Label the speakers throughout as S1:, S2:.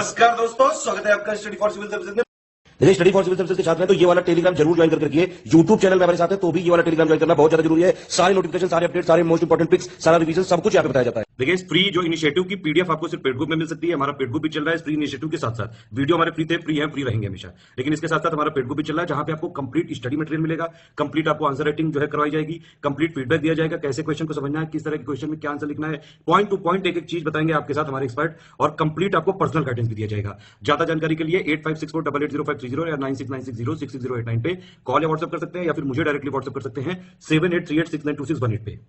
S1: नमस्कार दोस्तों, स्वागत है आपका स्टडी फॉर सिविल सर्विसेज में।
S2: यदि स्टडी फॉर सिविल सर्विसेज के छात्र हैं तो ये वाला टेलीग्राम जरूर ज्वाइन करके रखिए। यूट्यूब चैनल में हमारे साथ है तो भी ये वाला टेलीग्राम ज्वाइन करना बहुत ज्यादा जरूरी है। सारे नोटिफिकेशन, सारे अपडेट, सारे मोस्ट इंपोर्टेंट पिक्स, सारा रिवीजन सब कुछ यहाँ पे बताया जाता है।
S1: देखिए, इस फ्री जो इनिशिएटिव की पीडीएफ आपको सिर्फ पेड ग्रुप में मिल सकती है। हमारा पेड ग्रुप भी चल रहा है इस फ्री इनिशिएटिव के साथ साथ। वीडियो हमारे फ्री थे, फ्री है, फ्री रहेंगे हमेशा। लेकिन इसके साथ साथ हमारा पेड ग्रुप भी चल रहा है जहां पे आपको कंप्लीट स्टडी मटेरियल मिलेगा, कंप्लीट आपको आंसर राइटिंग जो है करवाई जाएगी, कंप्लीट फीडबैक दिया जाएगा, कैसे क्वेश्चन को समझना है, किस तरह के क्वेश्चन में क्या आंसर लिखना है, पॉइंट टू पॉइंट एक एक चीज बताएंगे आपके साथ हमारे एक्सपर्ट, और कंप्लीट आपको पर्सनल गाइडेंस भी दिया जाएगा। ज्यादा जानकारी के लिए 8564880530 या 9696066089 पे कॉल या व्हाट्सएप कर सकते हैं, या फिर मुझे डायरेक्टली व्हाट्सएप कर सकते हैं 7838692618 पे।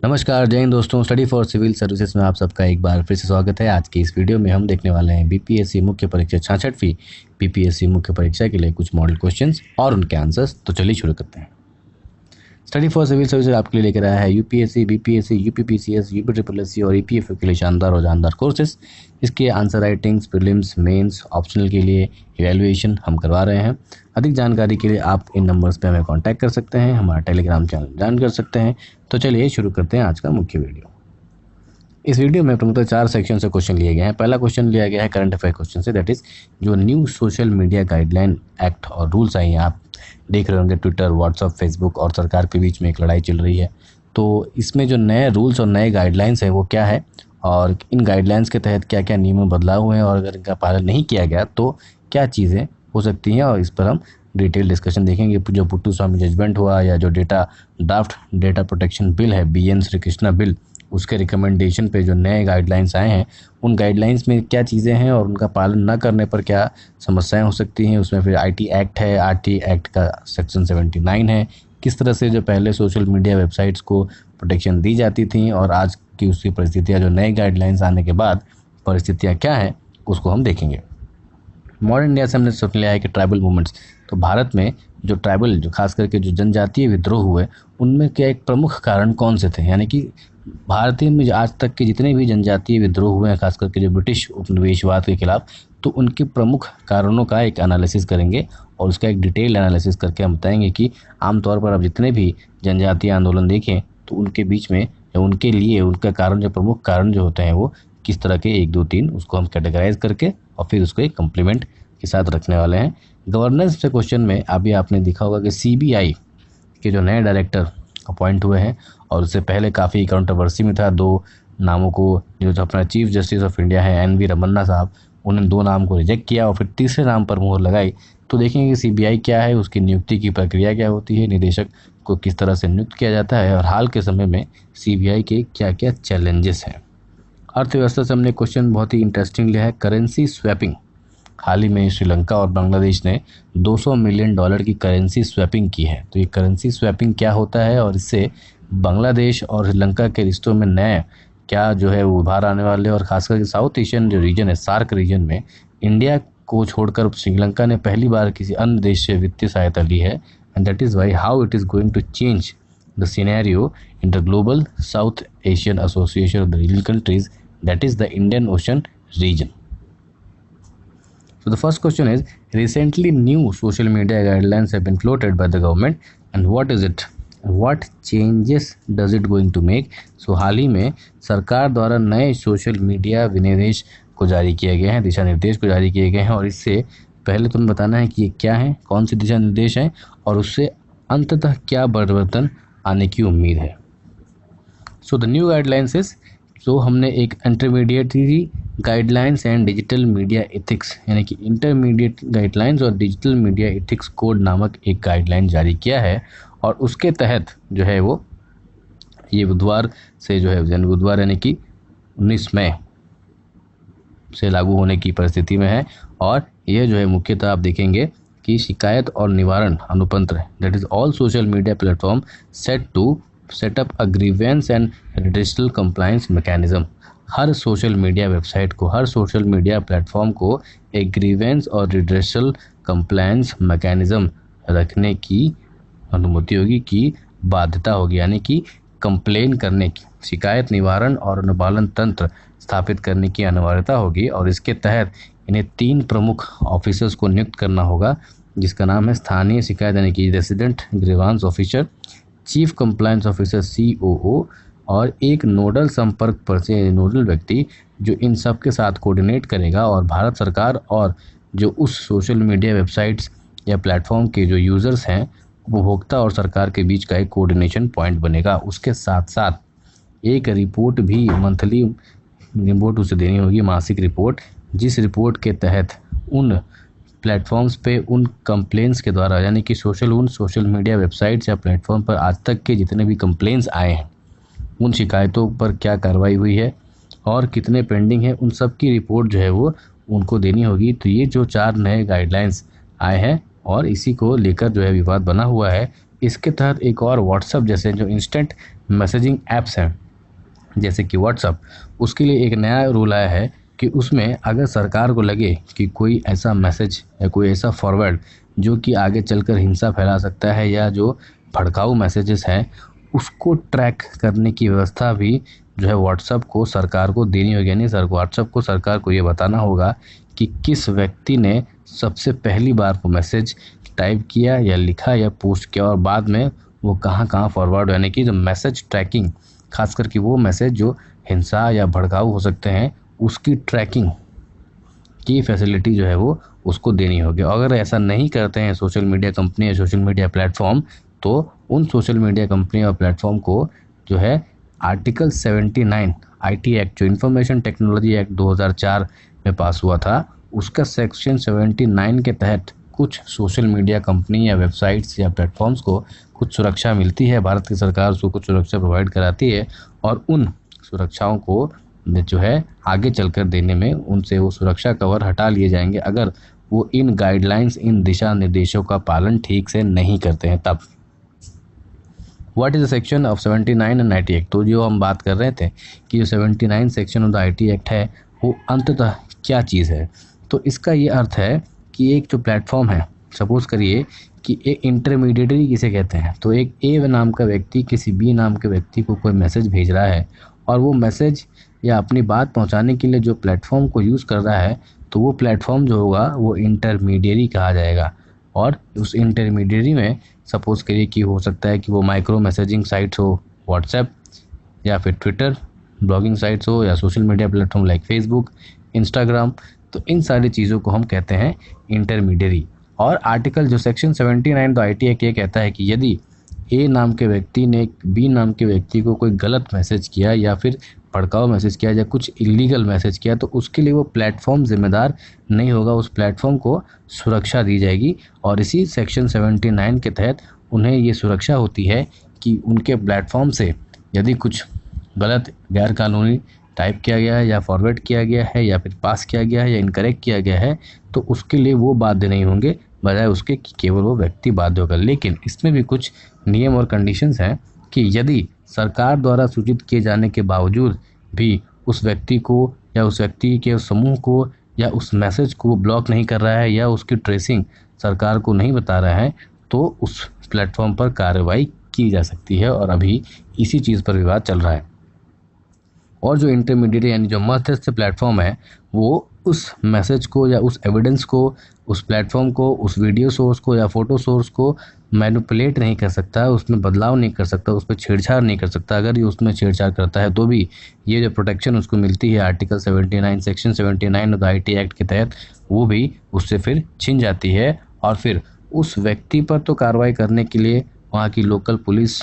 S3: नमस्कार, जय हिंद दोस्तों। स्टडी फॉर सिविल सर्विसेज में आप सबका एक बार फिर से स्वागत है। आज की इस वीडियो में हम देखने वाले हैं बीपीएससी मुख्य परीक्षा 66वीं बीपीएससी मुख्य परीक्षा के लिए कुछ मॉडल क्वेश्चंस और उनके आंसर्स। तो चलिए शुरू करते हैं। स्टडी फॉर सिविल सर्विसेज आपके लिए लेकर आया है यूपीएससी, बीपीएससी, यूपीपीसीएस, यूपीट्रिपलएससी और ईपीएफओ के लिए शानदार और जानदार कोर्सेज। इसके answer writings, prelims, mains, optional के लिए इवैल्यूएशन हम करवा रहे हैं। अधिक जानकारी के लिए आप इन नंबर्स पे हमें कांटेक्ट कर सकते हैं, हमारा टेलीग्राम चैनल ज्वाइन कर सकते हैं। तो चलिए शुरू करते हैं आज का मुख्य वीडियो। इस वीडियो में प्रमुखतः 4 सेक्शन से क्वेश्चन लिए गए हैं। पहला क्वेश्चन लिया गया है करंट अफेयर क्वेश्चन से, दैट इज जो new social media guideline act और रूल्स आई हैं। आप देख रहे होंगे ट्विटर, व्हाट्सअप, फेसबुक और सरकार के बीच में एक लड़ाई चल रही है। तो इसमें जो नए रूल्स और नए गाइडलाइंस हैं वो क्या है, और इन गाइडलाइंस के तहत क्या क्या नियम में बदलाव हुए हैं, और अगर इनका पालन नहीं किया गया तो क्या चीज़ें हो सकती हैं, और इस पर हम डिटेल डिस्कशन देखेंगे। जो पुट्टू स्वामी जजमेंट हुआ, या जो ड्राफ्ट डेटा प्रोटेक्शन बिल है, BN श्री कृष्णा बिल, उसके रिकमेंडेशन पे जो नए गाइडलाइंस आए हैं, उन गाइडलाइंस में क्या चीज़ें हैं और उनका पालन न करने पर क्या समस्याएं हो सकती हैं। उसमें फिर IT एक्ट है, RT एक्ट का सेक्शन 79 है। किस तरह से जो पहले सोशल मीडिया वेबसाइट्स को प्रोटेक्शन दी जाती थी और आज की उसकी परिस्थितियाँ, जो नए गाइडलाइंस आने के बाद परिस्थितियाँ क्या हैं, उसको हम देखेंगे। मॉडर्न इंडिया से हमने सोच लिया है कि ट्राइबल मूवमेंट्स, तो भारत में जो ट्राइबल, जो खास करके जो जनजातीय विद्रोह हुए, उनमें क्या एक प्रमुख कारण कौन से थे। यानी कि भारतीय में आज तक के जितने भी जनजातीय विद्रोह हुए हैं, खास करके जो ब्रिटिश उपनिवेशवाद के खिलाफ, तो उनके प्रमुख कारणों का एक एनालिसिस करेंगे और उसका एक डिटेल एनालिसिस करके हम बताएंगे कि आमतौर पर अब जितने भी जनजातीय आंदोलन देखें तो उनके बीच में, उनके लिए उनका कारण, जो प्रमुख कारण जो होते हैं वो किस तरह के 1, 2, 3 उसको हम कैटेगराइज करके और फिर उसको एक कम्प्लीमेंट के साथ रखने वाले हैं। गवर्नेंस से क्वेश्चन में अभी आपने देखा होगा कि CBI के जो नए डायरेक्टर अपॉइंट हुए हैं, और उससे पहले काफ़ी कंट्रोवर्सी में था 2 नामों को, जो अपना चीफ जस्टिस ऑफ इंडिया है NV रमन्ना साहब, उन्होंने 2 नाम को रिजेक्ट किया और फिर तीसरे नाम पर मुहर लगाई। तो देखेंगे कि CBI क्या है, उसकी नियुक्ति की प्रक्रिया क्या होती है, निदेशक को किस तरह से नियुक्त किया जाता है, और हाल के समय में CBI के क्या क्या चैलेंजेस हैं। अर्थव्यवस्था से हमने क्वेश्चन बहुत ही इंटरेस्टिंग लिया है, करेंसी स्वैपिंग। हाल ही में श्रीलंका और बांग्लादेश ने $200 मिलियन की करेंसी स्वैपिंग की है। तो ये करेंसी स्वैपिंग क्या होता है, और इससे बांग्लादेश और श्रीलंका के रिश्तों में नए क्या जो है वो उभार आने वाले, और खासकर के साउथ एशियन जो रीजन है, सार्क रीजन में इंडिया को छोड़कर श्रीलंका ने पहली बार किसी अन्य देश से वित्तीय सहायता ली है। And that is why how it is going to change the scenario in the global South Asian association of the regional countries, that is the Indian Ocean region. So the first question is, recently new social media guidelines have been floated by the government, and what is it? What changes does it going to make? So हाल ही में सरकार द्वारा नए social media विनिर्देश को जारी किए गए हैं, दिशा निर्देश को जारी किए गए हैं, और इससे पहले तुम्हें बताना है कि ये क्या है, कौन से दिशा निर्देश हैं, और उससे अंततः क्या परिवर्तन आने की उम्मीद है। So the new guidelines is, तो हमने एक intermediary guidelines and digital media ethics, यानी कि इंटरमीडिएट गाइडलाइंस और डिजिटल मीडिया एथिक्स कोड नामक एक गाइडलाइन जारी किया है, और उसके तहत जो है वो ये बुधवार से जो है, बुधवार यानी कि 19 मई से लागू होने की परिस्थिति में है। और यह जो है मुख्यतः आप देखेंगे कि शिकायत और निवारण अनुपंत्र, that is all social media platform set up a grievance and redressal compliance mechanism. हर सोशल मीडिया वेबसाइट को, हर सोशल मीडिया प्लेटफॉर्म को एक ग्रीवेंस और रिड्रेसल कंप्लायंस मैकेनिज्म रखने की अनुमति होगी, की बाध्यता होगी, यानी कि कंप्लेन करने की, शिकायत निवारण और अनुपालन तंत्र स्थापित करने की अनिवार्यता होगी। और इसके तहत इन्हें 3 प्रमुख ऑफिसर्स को नियुक्त करना होगा, जिसका नाम है स्थानीय शिकायत यानी कि resident grievance officer, chief compliance officer COO, और एक नोडल संपर्क पर्सन, नोडल व्यक्ति जो इन सब के साथ कोऑर्डिनेट करेगा और भारत सरकार और जो उस सोशल मीडिया वेबसाइट्स या प्लेटफॉर्म के जो यूज़र्स हैं, उपभोक्ता और सरकार के बीच का एक कोऑर्डिनेशन पॉइंट बनेगा। उसके साथ साथ एक रिपोर्ट भी, मंथली रिपोर्ट उसे देनी होगी, मासिक रिपोर्ट, जिस रिपोर्ट के तहत उन प्लेटफॉर्म्स पे उन कंप्लेंट्स के द्वारा, यानी कि सोशल मीडिया वेबसाइट्स या प्लेटफॉर्म पर आज तक के जितने भी कंप्लेंट्स आए हैं, उन शिकायतों पर क्या कार्रवाई हुई है और कितने पेंडिंग है, उन सब की रिपोर्ट जो है वो उनको देनी होगी। तो ये जो 4 नए गाइडलाइंस आए हैं और इसी को लेकर जो है विवाद बना हुआ है। इसके तहत एक और व्हाट्सएप जैसे जो इंस्टेंट मैसेजिंग ऐप्स हैं जैसे कि व्हाट्सएप, उसके लिए एक नया रूल आया है कि उसमें अगर सरकार को लगे कि कोई ऐसा मैसेज या कोई ऐसा फॉरवर्ड जो कि आगे चलकर हिंसा फैला सकता है या जो भड़काऊ मैसेजेस हैं, उसको ट्रैक करने की व्यवस्था भी जो है व्हाट्सएप को सरकार को देनी होगी। यानी व्हाट्सएप को सरकार को ये बताना होगा कि किस व्यक्ति ने सबसे पहली बार वो मैसेज टाइप किया या लिखा या पोस्ट किया और बाद में वो कहाँ फॉरवर्ड, यानी कि जो मैसेज ट्रैकिंग, खास करके वो मैसेज जो हिंसा या भड़काऊ हो सकते हैं, उसकी ट्रैकिंग की फैसिलिटी जो है वो उसको देनी होगी। अगर ऐसा नहीं करते हैं सोशल मीडिया कंपनी या सोशल मीडिया प्लेटफॉर्म, तो उन सोशल मीडिया कंपनी और प्लेटफॉर्म को जो है आर्टिकल 79 IT एक्ट, जो इंफॉर्मेशन टेक्नोलॉजी एक्ट 2004 में पास हुआ था, उसका सेक्शन 79 के तहत कुछ सोशल मीडिया कंपनी या वेबसाइट्स या प्लेटफॉर्म्स को कुछ सुरक्षा मिलती है। भारत की सरकार उसको कुछ सुरक्षा प्रोवाइड कराती है और उन सुरक्षाओं को जो है आगे चलकर देने में उनसे वो सुरक्षा कवर हटा लिए जाएंगे अगर वो इन गाइडलाइंस, इन दिशा निर्देशों का पालन ठीक से नहीं करते हैं तब। What is the section of 79 and IT act? तो जो हम बात कर रहे थे कि जो 79 section of the IT act है वो अंततः क्या चीज़ है, तो इसका ये अर्थ है कि एक जो प्लेटफॉर्म है, सपोज़ करिए कि एक इंटरमीडिएटरी किसे कहते हैं, तो एक A नाम का व्यक्ति किसी B नाम के व्यक्ति को कोई मैसेज भेज रहा है और वो मैसेज या अपनी बात पहुंचाने के लिए जो प्लेटफॉर्म को यूज़ कर रहा है, तो वो प्लेटफॉर्म जो होगा वो इंटरमीडिएरी कहा जाएगा। और उस इंटरमीडिएरी में सपोज़ करिए कि हो सकता है कि वो माइक्रो मैसेजिंग साइट्स हो, व्हाट्सएप या फिर ट्विटर, ब्लॉगिंग साइट्स हो या social media platform like Facebook, Instagram, तो इन सारी चीज़ों को हम कहते हैं इंटरमीडिएरी। और आर्टिकल जो सेक्शन 79 तो IT एक्ट ये कहता है कि यदि A नाम के व्यक्ति ने B नाम के व्यक्ति को कोई गलत मैसेज किया या फिर भड़काऊ मैसेज किया या कुछ इलीगल मैसेज किया, तो उसके लिए वो प्लेटफॉर्म जिम्मेदार नहीं होगा, उस प्लेटफॉर्म को सुरक्षा दी जाएगी। और इसी सेक्शन 79 के तहत उन्हें ये सुरक्षा होती है कि उनके प्लेटफॉर्म से यदि कुछ गलत, गैरकानूनी टाइप किया गया है या फॉरवर्ड किया गया है या फिर पास किया गया है या इनकरेक्ट किया गया है, तो उसके लिए वो बाध्य नहीं होंगे, बजाय उसके कि केवल वो व्यक्ति बाध्य होगा। लेकिन इसमें भी कुछ नियम और कंडीशंस हैं कि यदि सरकार द्वारा सूचित किए जाने के बावजूद भी उस व्यक्ति को या उस व्यक्ति के समूह को या उस मैसेज को ब्लॉक नहीं कर रहा है या उसकी ट्रेसिंग सरकार को नहीं बता रहा है, तो उस प्लेटफॉर्म पर कार्रवाई की जा सकती है। और अभी इसी चीज़ पर विवाद चल रहा है। और जो इंटरमीडिएट यानी जो मध्यस्थ प्लेटफॉर्म है, वो उस मैसेज को या उस एविडेंस को, उस प्लेटफॉर्म को, उस वीडियो सोर्स को या फोटो सोर्स को मैनिपुलेट नहीं कर सकता, उसमें बदलाव नहीं कर सकता, उस पर छेड़छाड़ नहीं कर सकता। अगर ये उसमें छेड़छाड़ करता है तो भी ये जो प्रोटेक्शन उसको मिलती है article 79 section 79 of the IT act के तहत, वो भी उससे फिर छिन जाती है। और फिर उस व्यक्ति पर तो कार्रवाई करने के लिए वहाँ की लोकल पुलिस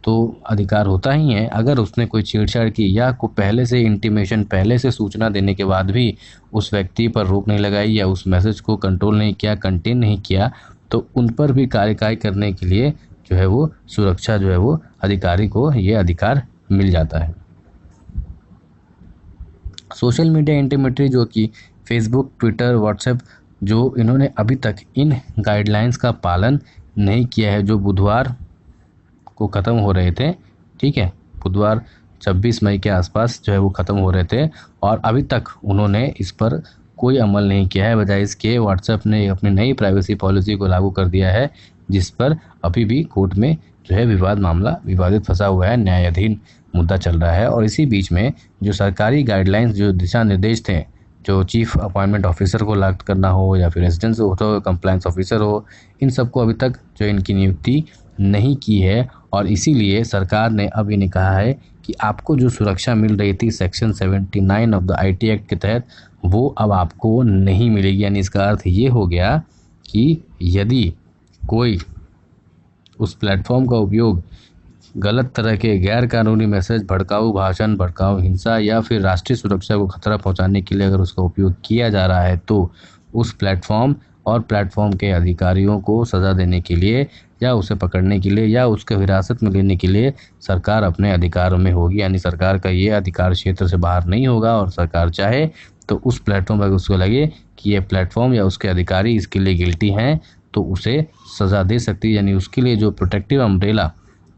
S3: तो अधिकार होता ही है। अगर उसने कोई छेड़छाड़ की या को पहले से इंटीमेशन, पहले से सूचना देने के बाद भी उस व्यक्ति पर रोक नहीं लगाई या उस मैसेज को कंट्रोल नहीं किया, कंटेन नहीं किया, तो उन पर भी कार्रवाई करने के लिए जो है वो सुरक्षा जो है वो अधिकारी को ये अधिकार मिल जाता है। सोशल मीडिया इंटरमीडिएटरी जो कि फेसबुक, ट्विटर, व्हाट्सएप, जो इन्होंने अभी तक इन गाइडलाइंस का पालन नहीं किया है, जो बुधवार को ख़त्म हो रहे थे, ठीक है, बुधवार 26 मई के आसपास जो है वो ख़त्म हो रहे थे और अभी तक उन्होंने इस पर कोई अमल नहीं किया है। बजाय इसके व्हाट्सएप ने अपनी नई प्राइवेसी पॉलिसी को लागू कर दिया है, जिस पर अभी भी कोर्ट में जो है विवादित फंसा हुआ है, न्यायाधीन मुद्दा चल रहा है। और इसी बीच में जो सरकारी गाइडलाइंस, जो दिशा निर्देश थे जो चीफ अपॉइंटमेंट ऑफिसर को लागू करना हो या फिर रेजिडेंस हो तो कंप्लायंस ऑफिसर हो, इन सबको अभी तक जो इनकी नियुक्ति नहीं की है। और इसीलिए सरकार ने अब इन्हें कहा है कि आपको जो सुरक्षा मिल रही थी section 79 of the IT act के तहत, वो अब आपको नहीं मिलेगी। यानी इसका अर्थ ये हो गया कि यदि कोई उस प्लेटफॉर्म का उपयोग गलत तरह के गैर कानूनी मैसेज, भड़काऊ भाषण, भड़काऊ हिंसा या फिर राष्ट्रीय सुरक्षा को खतरा पहुंचाने के लिए अगर उसका उपयोग किया जा रहा है तो उस प्लेटफॉर्म और प्लेटफॉर्म के अधिकारियों को सज़ा देने के लिए या उसे पकड़ने के लिए या उसके हिरासत में लेने के लिए सरकार अपने अधिकारों में होगी। यानी सरकार का ये अधिकार क्षेत्र से बाहर नहीं होगा और सरकार चाहे तो उस प्लेटफॉर्म पर उसको लगे कि ये प्लेटफॉर्म या उसके अधिकारी इसके लिए गिल्टी हैं तो उसे सज़ा दे सकती है। यानी उसके लिए जो प्रोटेक्टिव अम्ब्रेला,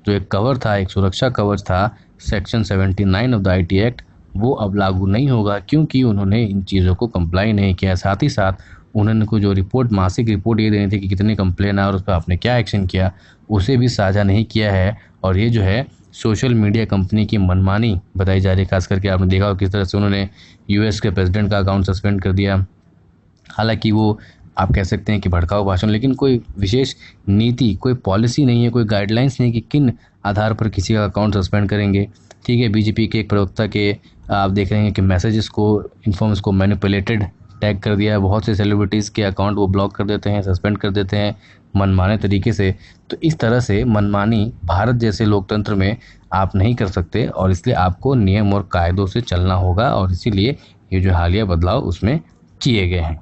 S3: जो एक कवर था, एक सुरक्षा कवच था section 79 of the IT act, वो अब लागू नहीं होगा क्योंकि उन्होंने इन चीज़ों को कंप्लाई नहीं किया। साथ ही साथ उन्होंने को जो रिपोर्ट, मासिक रिपोर्ट ये देनी थी कि कितने कंप्लेन आए और उस पर आपने क्या एक्शन किया, उसे भी साझा नहीं किया है। और ये जो है सोशल मीडिया कंपनी की मनमानी बताई जा रही है। खास करके आपने देखा हो किस तरह से उन्होंने US के प्रेसिडेंट का अकाउंट सस्पेंड कर दिया। हालांकि वो आप कह सकते हैं कि भड़काऊ भाषण, लेकिन कोई विशेष नीति, कोई पॉलिसी नहीं है, कोई गाइडलाइंस नहीं कि किन आधार पर किसी का अकाउंट सस्पेंड करेंगे। ठीक है, बीजेपी के एक प्रवक्ता के आप देख रहे हैं कि मैसेजेस को, इन्फॉर्म्स को मैनिपुलेटेड टैग कर दिया है। बहुत से सेलिब्रिटीज़ के अकाउंट वो ब्लॉक कर देते हैं, सस्पेंड कर देते हैं मनमाने तरीके से। तो इस तरह से मनमानी भारत जैसे लोकतंत्र में आप नहीं कर सकते और इसलिए आपको नियम और कायदों से चलना होगा और इसीलिए ये जो हालिया बदलाव उसमें किए गए हैं।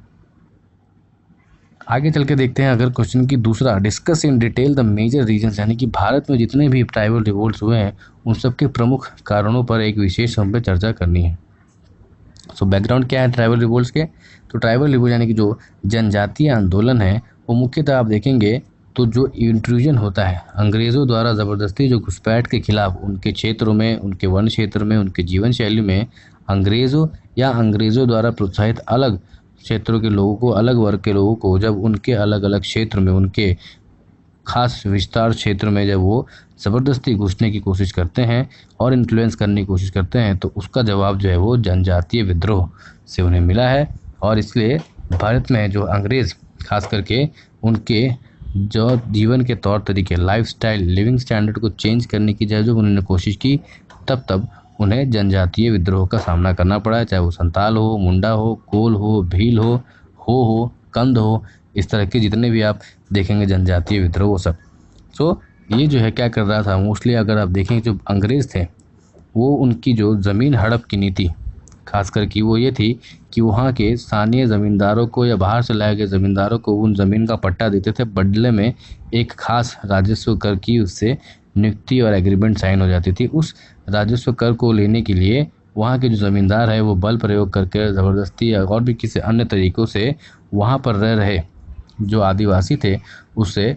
S3: आगे चल के देखते हैं अगर क्वेश्चन की दूसरा, discuss in detail the major reasons, यानी कि भारत में जितने भी ट्राइबल रिवोल्ट्स हुए हैं उन सब के प्रमुख कारणों पर एक विशेष हम पे चर्चा करनी है। सो बैकग्राउंड क्या है ट्राइबल रिवोल्ट्स के? तो ट्राइबल रिवोल्ट यानी कि जो जनजातीय आंदोलन है वो मुख्यतः आप देखेंगे तो जो इंट्रूजन होता है अंग्रेज़ों द्वारा ज़बरदस्ती जो घुसपैठ के खिलाफ उनके क्षेत्रों में, उनके वन क्षेत्र में, उनके जीवन शैली में अंग्रेज़ों या अंग्रेज़ों द्वारा प्रोत्साहित अलग क्षेत्रों के लोगों को, अलग वर्ग के लोगों को जब उनके अलग अलग क्षेत्र में, उनके खास विस्तार क्षेत्र में जब वो ज़बरदस्ती घुसने की कोशिश करते हैं और इन्फ्लुएंस करने की कोशिश करते हैं तो उसका जवाब जो है वो जनजातीय विद्रोह से उन्हें मिला है। और इसलिए भारत में जो अंग्रेज़ खास करके उनके जो जीवन के तौर तरीके, लाइफस्टाइल, लिविंग स्टैंडर्ड को चेंज करने की जब उन्होंने कोशिश की तब उन्हें जनजातीय विद्रोह का सामना करना पड़ा, चाहे वो संताल हो, मुंडा हो, कोल हो, भील हो, कंद हो, इस तरह के जितने भी आप देखेंगे जनजातीय विद्रोह वो सब। सो ये जो है क्या कर रहा था मोस्टली, अगर आप देखें जो अंग्रेज़ थे वो उनकी जो ज़मीन हड़प की नीति खास करके वो ये थी कि वहाँ के स्थानीय ज़मींदारों को या बाहर से लाए गए ज़मींदारों को उन ज़मीन का पट्टा देते थे, बदले में एक खास राजस्व कर की उससे नियुक्ति और एग्रीमेंट साइन हो जाती थी। उस राजस्व कर को लेने के लिए वहाँ के जो ज़मींदार है वो बल प्रयोग करके ज़बरदस्ती या और भी किसी अन्य तरीक़ों से वहाँ पर रह रहे जो आदिवासी थे उससे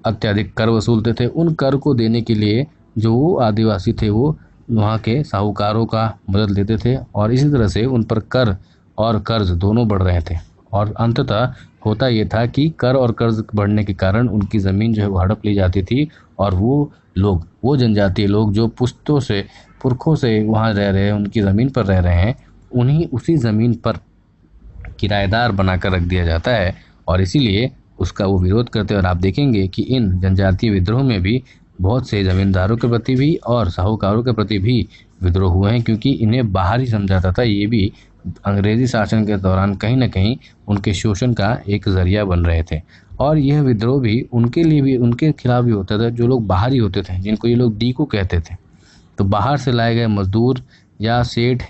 S3: अत्यधिक कर वसूलते थे। उन कर को देने के लिए जो वो आदिवासी थे वो वहाँ के साहूकारों का मदद लेते थे और इसी तरह से उन पर कर और कर्ज दोनों बढ़ रहे थे। और अंततः होता ये था कि कर और कर्ज बढ़ने के कारण उनकी ज़मीन जो है वो हड़प ली जाती थी और वो लोग, वो जनजातीय लोग जो पुश्तों से, पुरखों से वहाँ रह रहे हैं, उनकी ज़मीन पर रह रहे हैं, उन्हीं उसी ज़मीन पर किराएदार बनाकर रख दिया जाता है और इसीलिए उसका वो विरोध करते हैं। और आप देखेंगे कि इन जनजातीय विद्रोह में भी बहुत से ज़मींदारों के प्रति भी और साहूकारों के प्रति भी विद्रोह हुए हैं क्योंकि इन्हें बाहर ही समझाता था। ये भी अंग्रेज़ी शासन के दौरान कहीं ना कहीं उनके शोषण का एक ज़रिया बन रहे थे। और यह विद्रोह भी उनके लिए भी, उनके खिलाफ भी होता था जो लोग बाहरी होते थे, जिनको ये लोग डीको कहते थे। तो बाहर से लाए गए मजदूर या सेठ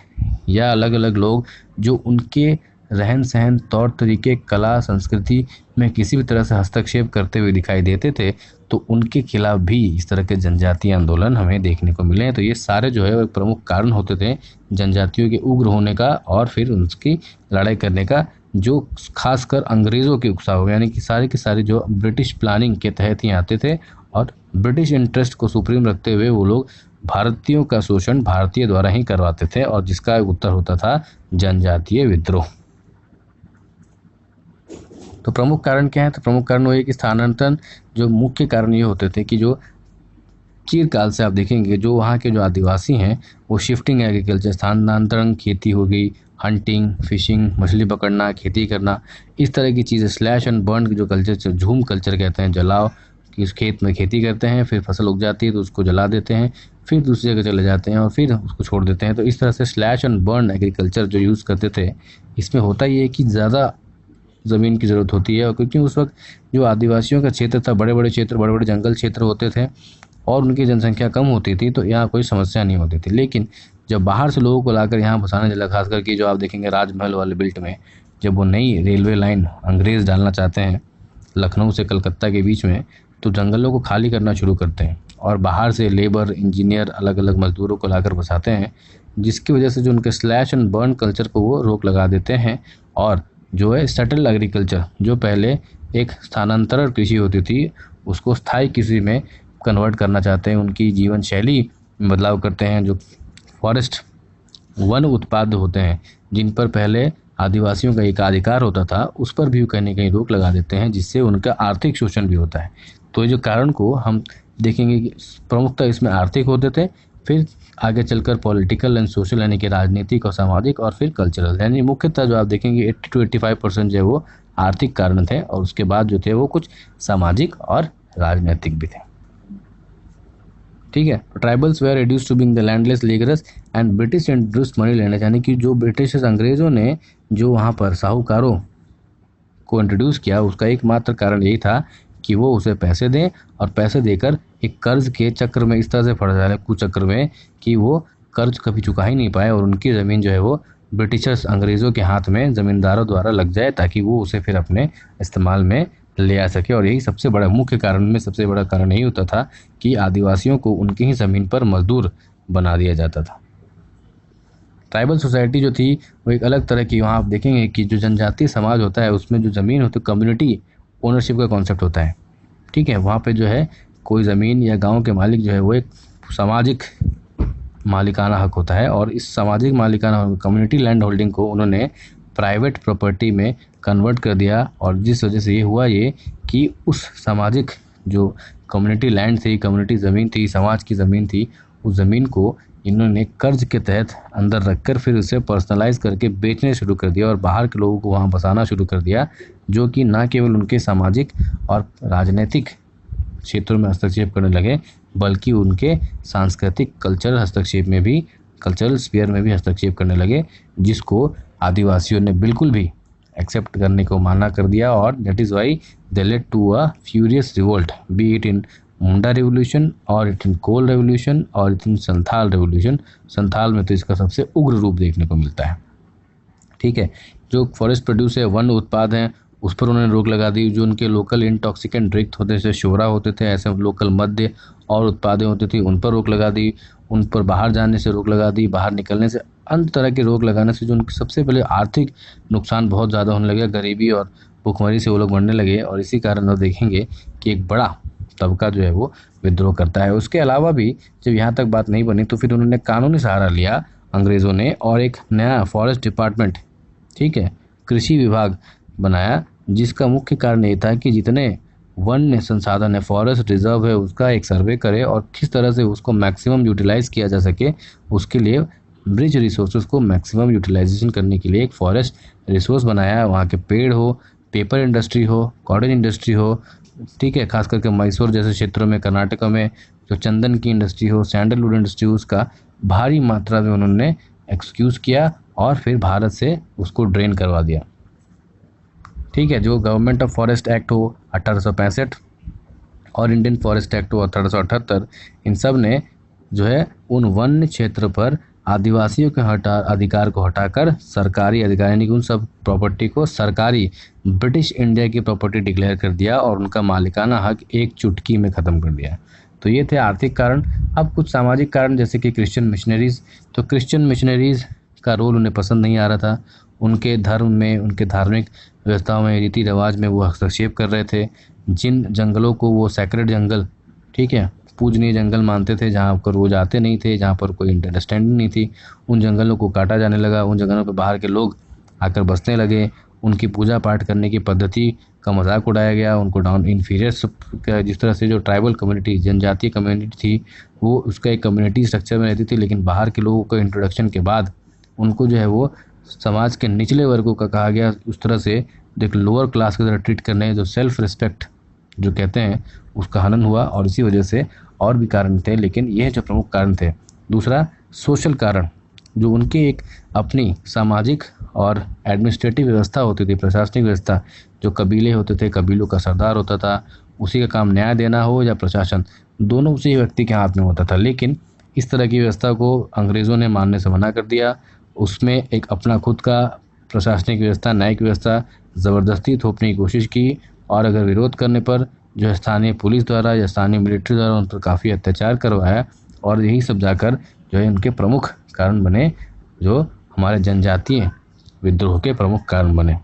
S3: या अलग अलग लोग जो उनके रहन सहन, तौर तरीके, कला, संस्कृति में किसी भी तरह से हस्तक्षेप करते हुए दिखाई देते थे तो उनके खिलाफ भी इस तरह के जनजातीय आंदोलन हमें देखने को मिले हैं। तो ये सारे जो है वो एक प्रमुख कारण होते थे जनजातियों के उग्र होने का और फिर उनकी लड़ाई करने का, जो खासकर अंग्रेज़ों के उकसाव, यानी कि सारे के सारे जो ब्रिटिश प्लानिंग के तहत ही आते थे और ब्रिटिश इंटरेस्ट को सुप्रीम रखते हुए वो लोग भारतीयों का शोषण भारतीय द्वारा ही करवाते थे और जिसका उत्तर होता था जनजातीय विद्रोह। तो प्रमुख कारण क्या है? तो प्रमुख कारण वो है कि स्थानांतरण, जो मुख्य कारण ये होते थे कि जो चिरकाल से आप देखेंगे जो वहाँ के जो आदिवासी हैं वो शिफ्टिंग एग्रीकल्चर, स्थानांतरण खेती हो गई हंटिंग, फिशिंग, मछली पकड़ना, खेती करना, इस तरह की चीज़ें। स्लैश एंड बर्न जो कल्चर, झूम कल्चर कहते हैं, जलाओ, कि उस खेत में खेती करते हैं, फिर फसल उग जाती है तो उसको जला देते हैं, फिर दूसरी जगह चले जाते हैं और फिर उसको छोड़ देते हैं। तो इस तरह से स्लैश एंड बर्न एग्रीकल्चर जो यूज़ करते थे, इसमें होता ये है कि ज़्यादा ज़मीन की ज़रूरत होती है, और क्योंकि उस वक्त जो आदिवासियों का क्षेत्र था, बड़े बड़े क्षेत्र, बड़े बड़े जंगल क्षेत्र होते थे और उनकी जनसंख्या कम होती थी, तो यहाँ कोई समस्या नहीं होती थी। लेकिन जब बाहर से लोगों को लाकर यहाँ बसाने चला, खास करके जो आप देखेंगे राजमहल वाले बेल्ट में, जब वो नई रेलवे लाइन अंग्रेज़ डालना चाहते हैं लखनऊ से कलकत्ता के बीच में, तो जंगलों को खाली करना शुरू करते हैं और बाहर से लेबर, इंजीनियर, अलग अलग मज़दूरों को लाकर बसाते हैं, जिसकी वजह से जो उनके स्लैश एंड बर्न कल्चर को वो रोक लगा देते हैं। और जो है सेटल एग्रीकल्चर, जो पहले एक स्थानांतरण कृषि होती थी, उसको स्थायी कृषि में कन्वर्ट करना चाहते हैं। उनकी जीवन शैली में बदलाव करते हैं। जो फॉरेस्ट वन उत्पाद होते हैं, जिन पर पहले आदिवासियों का एकाधिकार होता था, उस पर भी कहीं ना कहीं रोक लगा देते हैं, जिससे उनका आर्थिक शोषण भी होता है। तो ये जो कारण को हम देखेंगे कि प्रमुखतः इसमें आर्थिक होते थे, फिर आगे चलकर पॉलिटिकल एंड सोशल, यानी कि राजनीतिक और सामाजिक, और फिर कल्चरल, यानी मुख्यतः जो आप देखेंगे 80 to 85% जो है वो आर्थिक कारण थे, और उसके बाद जो थे वो कुछ सामाजिक और राजनीतिक भी थे। ठीक है। Tribals were reduce to being the landless labourers and British introduced money lenders, यानी कि जो ब्रिटिश अंग्रेज़ों ने जो वहाँ पर साहूकारों को इंट्रोड्यूस किया, उसका एकमात्र कारण यही था कि वो उसे पैसे दें, और पैसे देकर एक कर्ज के चक्र में इस तरह से फंस जाए, कुचक्र में, कि वो कर्ज कभी चुका ही नहीं पाए और उनकी ज़मीन जो है वो ब्रिटिशर्स, अंग्रेज़ों के हाथ में ज़मींदारों द्वारा लग जाए, ताकि वो उसे फिर अपने इस्तेमाल में ले आ सके। और यही सबसे बड़ा मुख्य कारण में सबसे बड़ा कारण यही होता था कि आदिवासियों को उनकी ही ज़मीन पर मजदूर बना दिया जाता था। ट्राइबल सोसाइटी जो थी वो एक अलग तरह की, वहाँ आप देखेंगे कि जो जनजातीय समाज होता है उसमें जो ज़मीन होती है, कम्युनिटी ओनरशिप का कॉन्सेप्ट होता है। ठीक है। वहाँ पे जो है कोई ज़मीन या गांव के मालिक जो है वो एक सामाजिक मालिकाना हक होता है, और इस सामाजिक मालिकाना कम्युनिटी लैंड होल्डिंग को उन्होंने प्राइवेट प्रॉपर्टी में कन्वर्ट कर दिया। और जिस वजह से ये हुआ ये कि उस सामाजिक जो कम्युनिटी लैंड थी, कम्युनिटी ज़मीन थी, समाज की ज़मीन थी, उस ज़मीन को इन्होंने कर्ज के तहत अंदर रखकर फिर उसे पर्सनलाइज करके बेचने शुरू कर दिया और बाहर के लोगों को वहाँ बसाना शुरू कर दिया, जो कि ना केवल उनके सामाजिक और राजनीतिक क्षेत्रों में हस्तक्षेप करने लगे, बल्कि उनके सांस्कृतिक कल्चरल हस्तक्षेप में भी, कल्चरल स्फीयर में भी हस्तक्षेप करने लगे, जिसको आदिवासियों ने बिल्कुल भी एक्सेप्ट करने को माना कर दिया। और that is why they led to a furious revolt, be it in Munda revolution और इट इन कोल रेवोल्यूशन और it in Santhal revolution. Santhal में तो इसका सबसे उग्र रूप देखने को मिलता है। ठीक है। जो फॉरेस्ट प्रोड्यूस है, वन उत्पाद हैं, उस पर उन्होंने रोक लगा दी। जो उनके लोकल इंटॉक्सिकेंट ड्रिंक होते थे, शोरा होते थे, ऐसे लोकल मद्य और उत्पादें होती थी, उन पर रोक लगा दी। उन पर बाहर जाने से रोक लगा दी, बाहर निकलने से, अन्य तरह के रोक लगाने से जो उनके सबसे पहले आर्थिक नुकसान बहुत ज़्यादा होने लगे, गरीबी और भुखमरी से वो लोग मरने लगे। और इसी कारण आप देखेंगे कि एक बड़ा तबका जो है वो विद्रोह करता है। उसके अलावा भी जब यहाँ तक बात नहीं बनी तो फिर उन्होंने कानूनी सहारा लिया अंग्रेज़ों ने, और एक नया फॉरेस्ट डिपार्टमेंट, ठीक है, कृषि विभाग बनाया, जिसका मुख्य कारण ये था कि जितने वन्य संसाधन है, फॉरेस्ट रिजर्व है, उसका एक सर्वे करे और किस तरह से उसको मैक्सिमम यूटिलाइज़ किया जा सके। उसके लिए ब्रिज रिसोर्सेज को मैक्सिमम यूटिलाइजेशन करने के लिए एक फॉरेस्ट रिसोर्स बनाया। वहाँ के पेड़ हो, पेपर इंडस्ट्री हो, कॉटन इंडस्ट्री हो, ठीक है, खास करके मैसूर जैसे क्षेत्रों में, कर्नाटक में जो चंदन की इंडस्ट्री हो, सैंडलवुड इंडस्ट्री हो, उसका भारी मात्रा में उन्होंने एक्सक्यूज़ किया और फिर भारत से उसको ड्रेन करवा दिया। ठीक है। जो गवर्नमेंट ऑफ फॉरेस्ट एक्ट हो 1865 और इंडियन फॉरेस्ट एक्ट हो 1878, इन सब ने जो है उन वन्य क्षेत्र पर आदिवासियों के अधिकार को हटाकर सरकारी अधिकार, यानी कि उन सब प्रॉपर्टी को सरकारी ब्रिटिश इंडिया की प्रॉपर्टी डिक्लेयर कर दिया और उनका मालिकाना हक एक चुटकी में ख़त्म कर दिया। तो ये थे आर्थिक कारण। अब कुछ सामाजिक कारण, जैसे कि क्रिश्चियन मिशनरीज़। तो क्रिश्चियन मिशनरीज़ का रोल उन्हें पसंद नहीं आ रहा था। उनके धर्म में, उनके धार्मिक व्यवस्थाओं में, रीति रिवाज में वो हस्तक्षेप कर रहे थे। जिन जंगलों को वो सैक्रेड जंगल, ठीक है, पूजनीय जंगल मानते थे, जहाँ पर वो जाते नहीं थे, जहाँ पर कोई अंडरस्टैंडिंग नहीं थी, उन जंगलों को काटा जाने लगा। उन जंगलों पर बाहर के लोग आकर बसने लगे। उनकी पूजा पाठ करने की पद्धति का मजाक उड़ाया गया। उनको डाउन इन्फीरियर, जिस तरह से जो ट्राइबल कम्युनिटी, जनजातीय कम्युनिटी थी, वो उसका एक कम्युनिटी स्ट्रक्चर में रहती थी, लेकिन बाहर के लोगों को इंट्रोडक्शन के बाद उनको जो है वो समाज के निचले वर्गों का कहा गया उस तरह से जो एक लोअर क्लास की तरह ट्रीट करने, जो सेल्फ रिस्पेक्ट जो कहते हैं उसका हनन हुआ, और इसी वजह से और भी कारण थे, लेकिन यह जो प्रमुख कारण थे। दूसरा सोशल कारण, जो उनकी एक अपनी सामाजिक और एडमिनिस्ट्रेटिव व्यवस्था होती थी, प्रशासनिक व्यवस्था, जो कबीले होते थे, कबीलों का सरदार होता था, उसी का काम न्याय देना हो या प्रशासन, दोनों उसी व्यक्ति के हाथ में होता था। लेकिन इस तरह की व्यवस्था को अंग्रेज़ों ने मानने से मना कर दिया। उसमें एक अपना खुद का प्रशासनिक व्यवस्था, न्यायिक व्यवस्था ज़बरदस्ती थोपने की कोशिश की, और अगर विरोध करने पर जो स्थानीय पुलिस द्वारा या स्थानीय मिलिट्री द्वारा उन पर काफ़ी अत्याचार करवाया, और यही सब जाकर जो है उनके प्रमुख कारण बने, जो हमारे जनजातीय विद्रोह के प्रमुख कारण बने।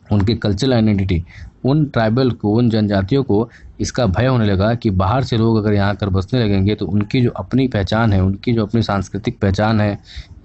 S3: उनकी कल्चरल आइडेंटिटी, उन ट्राइबल को, उन जनजातियों को इसका भय होने लगा कि बाहर से लोग अगर यहाँ आकर बसने लगेंगे तो उनकी जो अपनी पहचान है, उनकी जो अपनी सांस्कृतिक पहचान है,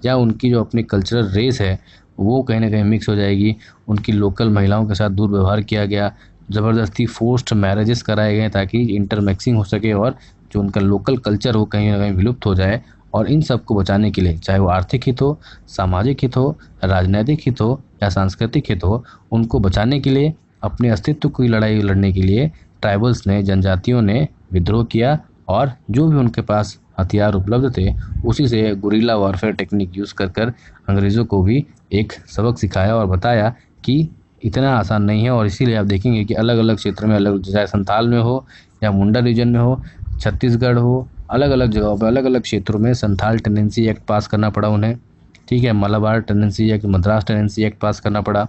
S3: या उनकी जो अपनी कल्चरल रेस है, वो कहीं ना कहीं मिक्स हो जाएगी। उनकी लोकल महिलाओं के साथ दुर्व्यवहार किया गया, ज़बरदस्ती फोर्स्ड मैरिजेस कराए गए ताकि इंटरमिक्सिंग हो सके और जो उनका लोकल कल्चर हो कहीं ना कहीं विलुप्त हो जाए। और इन सब को बचाने के लिए, चाहे वो आर्थिक हित हो, सामाजिक हित हो, राजनीतिक हित हो या सांस्कृतिक हित हो, उनको बचाने के लिए, अपने अस्तित्व की लड़ाई लड़ने के लिए ट्राइबल्स ने, जनजातियों ने विद्रोह किया, और जो भी उनके पास हथियार उपलब्ध थे उसी से गुरिल्ला वॉरफेयर टेक्निक यूज़ कर अंग्रेज़ों को भी एक सबक सिखाया और बताया कि इतना आसान नहीं है। और इसीलिए आप देखेंगे कि अलग अलग क्षेत्र में, अलग, चाहे संथाल में हो या मुंडा रीजन में हो, छत्तीसगढ़ हो, अलग अलग जगहों पर, अलग अलग क्षेत्रों में संथाल टेनेंसी एक्ट पास करना पड़ा उन्हें, ठीक है। Malabar tenancy act, Madras tenancy act पास करना पड़ा,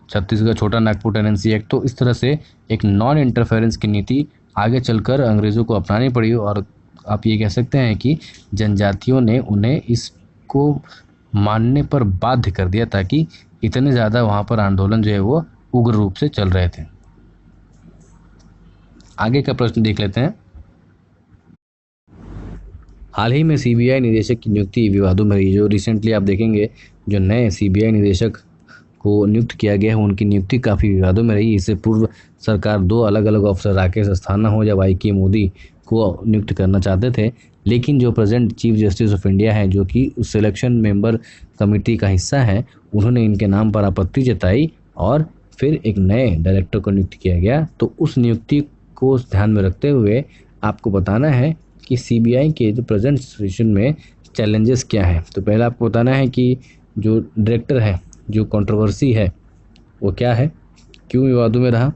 S3: छत्तीसगढ़ छोटा नागपुर टेनेंसी एक्ट। तो इस तरह से एक नॉन इंटरफेरेंस की नीति आगे चलकर अंग्रेज़ों को अपनानी पड़ी, और आप ये कह सकते हैं कि जनजातियों ने उन्हें इसको मानने पर बाध्य कर दिया, ताकि इतने ज़्यादा वहाँ पर आंदोलन जो है वो उग्र रूप से चल रहे थे। आगे का प्रश्न देख लेते हैं। हाल ही में सीबीआई निदेशक की नियुक्ति विवादों में रही। जो रिसेंटली आप देखेंगे जो नए सीबीआई निदेशक को नियुक्त किया गया है, उनकी नियुक्ति काफ़ी विवादों में रही। इससे पूर्व सरकार 2 अलग अलग ऑफिसर, राकेश अस्थाना हो या वाई.के. मोदी, को नियुक्त करना चाहते थे, लेकिन जो present chief justice of India हैं, जो कि उस सिलेक्शन मेंबर कमेटी का हिस्सा हैं, उन्होंने इनके नाम पर आपत्ति जताई और फिर एक नए डायरेक्टर को नियुक्त किया गया। तो उस नियुक्ति को ध्यान में रखते हुए आपको बताना है कि सीबीआई के जो प्रेजेंट सिचुएशन में चैलेंजेस क्या हैं। तो पहले आपको बताना है कि जो डायरेक्टर है, जो कंट्रोवर्सी है, वो क्या है, क्यों विवादों में रहा,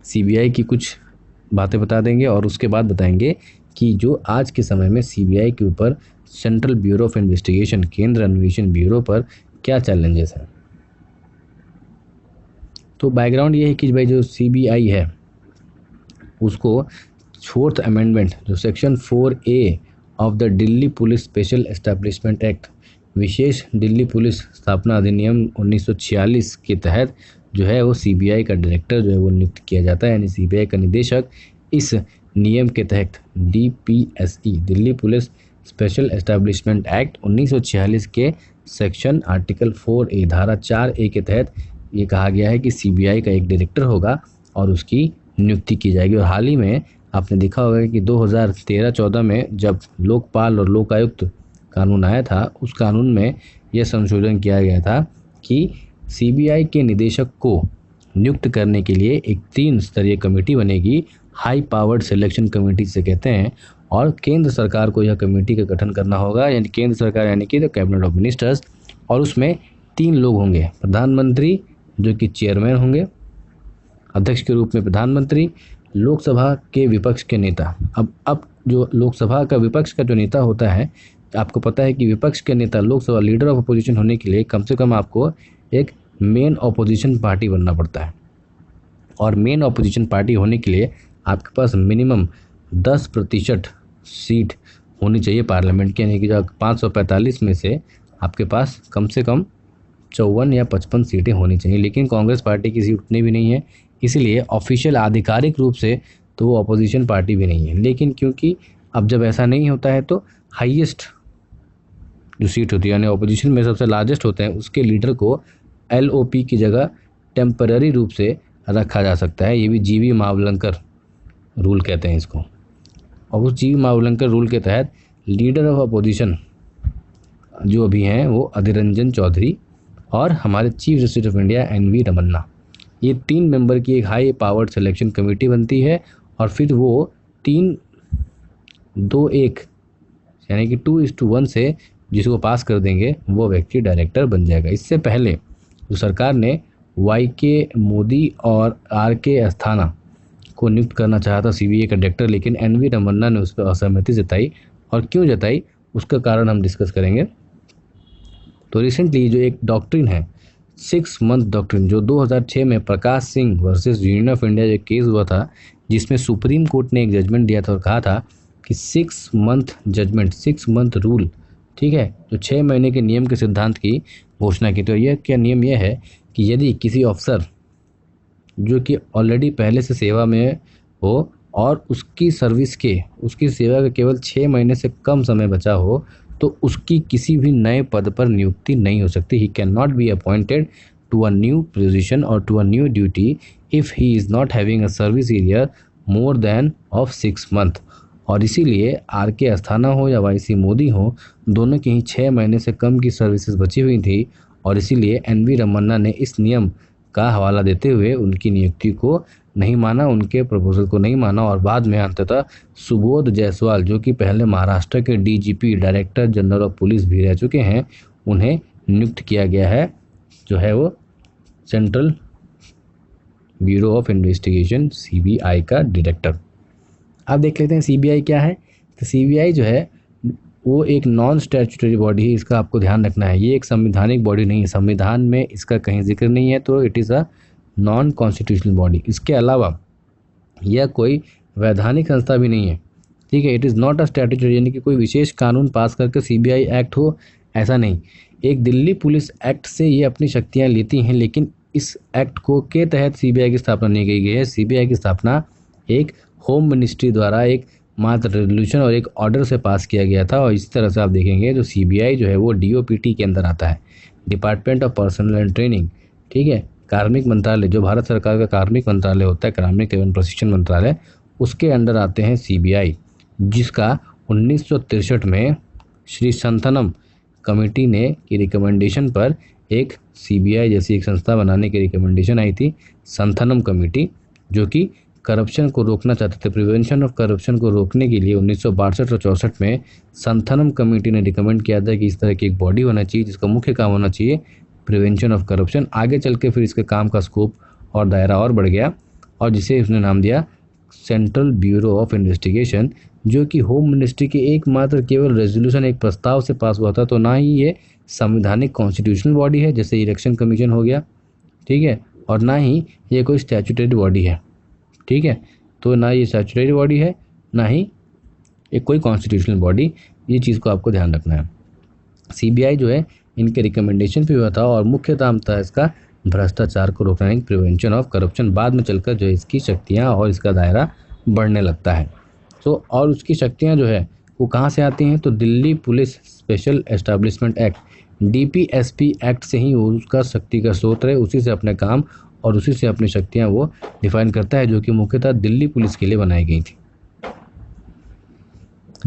S3: सीबीआई की कुछ बातें बता देंगे, और उसके बाद बताएंगे कि जो आज के समय में सीबीआई के ऊपर सेंट्रल ब्यूरो ऑफ इन्वेस्टिगेशन, केंद्र अन्वेषण ब्यूरो पर क्या चैलेंजेस हैं। तो बैकग्राउंड ये है कि भाई जो सीबीआई है उसको 4th अमेंडमेंट, जो section 4A of the Delhi police special establishment act, विशेष दिल्ली पुलिस स्थापना अधिनियम 1946 के तहत जो है वो सीबीआई का डायरेक्टर जो है वो नियुक्त किया जाता है, यानी सीबीआई का निदेशक। इस नियम के तहत DPSE, Delhi police special establishment act 1946 के सेक्शन आर्टिकल 4A, धारा 4A के तहत ये कहा गया है कि सीबीआई का एक डायरेक्टर होगा और उसकी नियुक्ति की जाएगी। और हाल ही में आपने देखा होगा कि 2013-14 में जब लोकपाल और लोकायुक्त कानून आया था, उस कानून में यह संशोधन किया गया था कि सीबीआई के निदेशक को नियुक्त करने के लिए एक 3 स्तरीय कमेटी बनेगी, हाई पावर्ड सिलेक्शन कमेटी से कहते हैं, और केंद्र सरकार को यह कमेटी का गठन करना होगा, यानी केंद्र सरकार यानी कि द कैबिनेट ऑफ मिनिस्टर्स, और उसमें 3 लोग होंगे, प्रधानमंत्री जो कि चेयरमैन होंगे, अध्यक्ष के रूप में प्रधानमंत्री, लोकसभा के विपक्ष के नेता। अब जो लोकसभा का विपक्ष का जो नेता होता है, आपको पता है कि विपक्ष के नेता, लोकसभा लीडर ऑफ अपोजिशन होने के लिए कम से कम आपको एक मेन ऑपोजिशन पार्टी बनना पड़ता है, और मेन ऑपोजिशन पार्टी होने के लिए आपके पास मिनिमम 10% सीट होनी चाहिए पार्लियामेंट की, यानी कि जो 545 में से आपके पास कम से कम 54 या 55 सीटें होनी चाहिए। लेकिन कांग्रेस पार्टी की सीट उतनी भी नहीं है, इसलिए ऑफिशियल आधिकारिक रूप से तो वो अपोजिशन पार्टी भी नहीं है। लेकिन क्योंकि अब जब ऐसा नहीं होता है तो हाईएस्ट जो सीट होती है, यानी अपोजिशन में सबसे लार्जेस्ट होते हैं, उसके लीडर को LOP की जगह टेम्पररी रूप से रखा जा सकता है। ये भी GV मावलंकर रूल कहते हैं इसको। और उस GV मावलंकर रूल के तहत लीडर ऑफ अपोजिशन जो अभी हैं वो अधीर रंजन चौधरी और हमारे chief justice of India NV Ramana. ये 3 मेंबर की एक हाई पावर्ड सिलेक्शन कमेटी बनती है और फिर वो 3-2-1 यानी कि 2:1 से जिसको पास कर देंगे वो व्यक्ति डायरेक्टर बन जाएगा। इससे पहले जो सरकार ने YK मोदी और RK अस्थाना को नियुक्त करना चाहा था CBI का डायरेक्टर, लेकिन NV रमन्ना ने उस पर असहमति जताई। और क्यों जताई उसका कारण हम डिस्कस करेंगे। तो रिसेंटली जो एक डॉक्ट्रिन है 6 मंथ डॉक्ट्रिन, जो 2006 में Prakash Singh versus union of India जो केस हुआ था, जिसमें सुप्रीम कोर्ट ने एक जजमेंट दिया था और कहा था कि 6 मंथ जजमेंट, 6 मंथ रूल, ठीक है, जो 6 महीने के नियम के सिद्धांत की घोषणा की। तो यह क्या नियम यह है कि यदि किसी अफसर जो कि ऑलरेडी पहले से सेवा में हो और उसकी सेवा का केवल 6 महीने से कम समय बचा हो, तो उसकी किसी भी नए पद पर नियुक्ति नहीं हो सकती। He can not be appointed to a new position और to a new duty if he is not having a service area more than of 6 month. और इसीलिए RK अस्थाना हो या YC मोदी हो, दोनों की ही 6 महीने से कम की सर्विसेज बची हुई थी और इसीलिए NV रमन्ना ने इस नियम का हवाला देते हुए उनकी नियुक्ति को नहीं माना, उनके प्रपोजल को नहीं माना। और बाद में अंततः सुबोध जायसवाल जो कि पहले महाराष्ट्र के DGP director general of police भी रह चुके हैं, उन्हें नियुक्त किया गया है, जो है वो central bureau of investigation CBI का डायरेक्टर। अब देख लेते हैं CBI क्या है। तो CBI जो है वो एक नॉन स्टैट्यूटरी बॉडी है, इसका आपको ध्यान रखना है। ये एक संवैधानिक बॉडी नहीं है, संविधान में इसका कहीं जिक्र नहीं है, तो it is a non constitutional body. इसके अलावा यह कोई वैधानिक संस्था भी नहीं है, ठीक है। It is not a statutory, यानी कि कोई विशेष कानून पास करके CBI एक्ट हो, ऐसा नहीं। एक दिल्ली पुलिस एक्ट से ये अपनी शक्तियाँ लेती हैं, लेकिन इस एक्ट को के तहत CBI की स्थापना नहीं की गई है। CBI की स्थापना एक होम मिनिस्ट्री द्वारा एक मात्र रेजोल्यूशन और एक ऑर्डर से पास किया गया था। और इसी तरह से आप देखेंगे जो CBI जो है वो DOPT के अंदर आता है, department of personal and training, ठीक है। कार्मिक मंत्रालय, जो भारत सरकार का कार्मिक मंत्रालय होता है, कार्मिक एवं प्रशिक्षण मंत्रालय, उसके अंडर आते हैं CBI, जिसका 1963 में श्री संथनम कमेटी ने की रिकमेंडेशन पर एक CBI जैसी एक संस्था बनाने की रिकमेंडेशन आई थी, संथनम कमेटी, जो कि करप्शन को रोकना चाहते थे। प्रिवेंशन ऑफ करप्शन को रोकने के लिए 1962 और 64 में संथनम कमेटी ने रिकमेंड किया था कि इस तरह की एक बॉडी होना चाहिए जिसका मुख्य काम होना चाहिए प्रिवेंशन ऑफ करप्शन। आगे चल के फिर इसके काम का स्कोप और दायरा और बढ़ गया और जिसे उसने नाम दिया सेंट्रल ब्यूरो ऑफ इन्वेस्टिगेशन, जो कि होम मिनिस्ट्री की एकमात्र केवल रेजोल्यूशन, एक प्रस्ताव से पास हुआ था। तो ना ही ये संवैधानिक कॉन्स्टिट्यूशनल बॉडी है जैसे इलेक्शन कमीशन हो गया, ठीक है, और ना ही ये कोई स्टैट्यूटरी बॉडी है, ठीक है। तो ना ये स्टैट्यूटरी बॉडी है, ना ही एक कोई कॉन्स्टिट्यूशनल बॉडी, ये चीज़ को आपको ध्यान रखना है। CBI जो है इनके रिकमेंडेशन पे हुआ था और मुख्य काम था इसका भ्रष्टाचार को रोकने की, प्रिवेंशन ऑफ करप्शन। बाद में चलकर जो है इसकी शक्तियाँ और इसका दायरा बढ़ने लगता है। तो और उसकी शक्तियाँ जो है वो कहाँ से आती हैं, तो Delhi police special establishment act DPSP act से ही वो उसका शक्ति का स्रोत है, उसी से अपने काम और उसी से अपनी शक्तियाँ वो डिफाइन करता है, जो कि मुख्यतः दिल्ली पुलिस के लिए बनाई गई थी।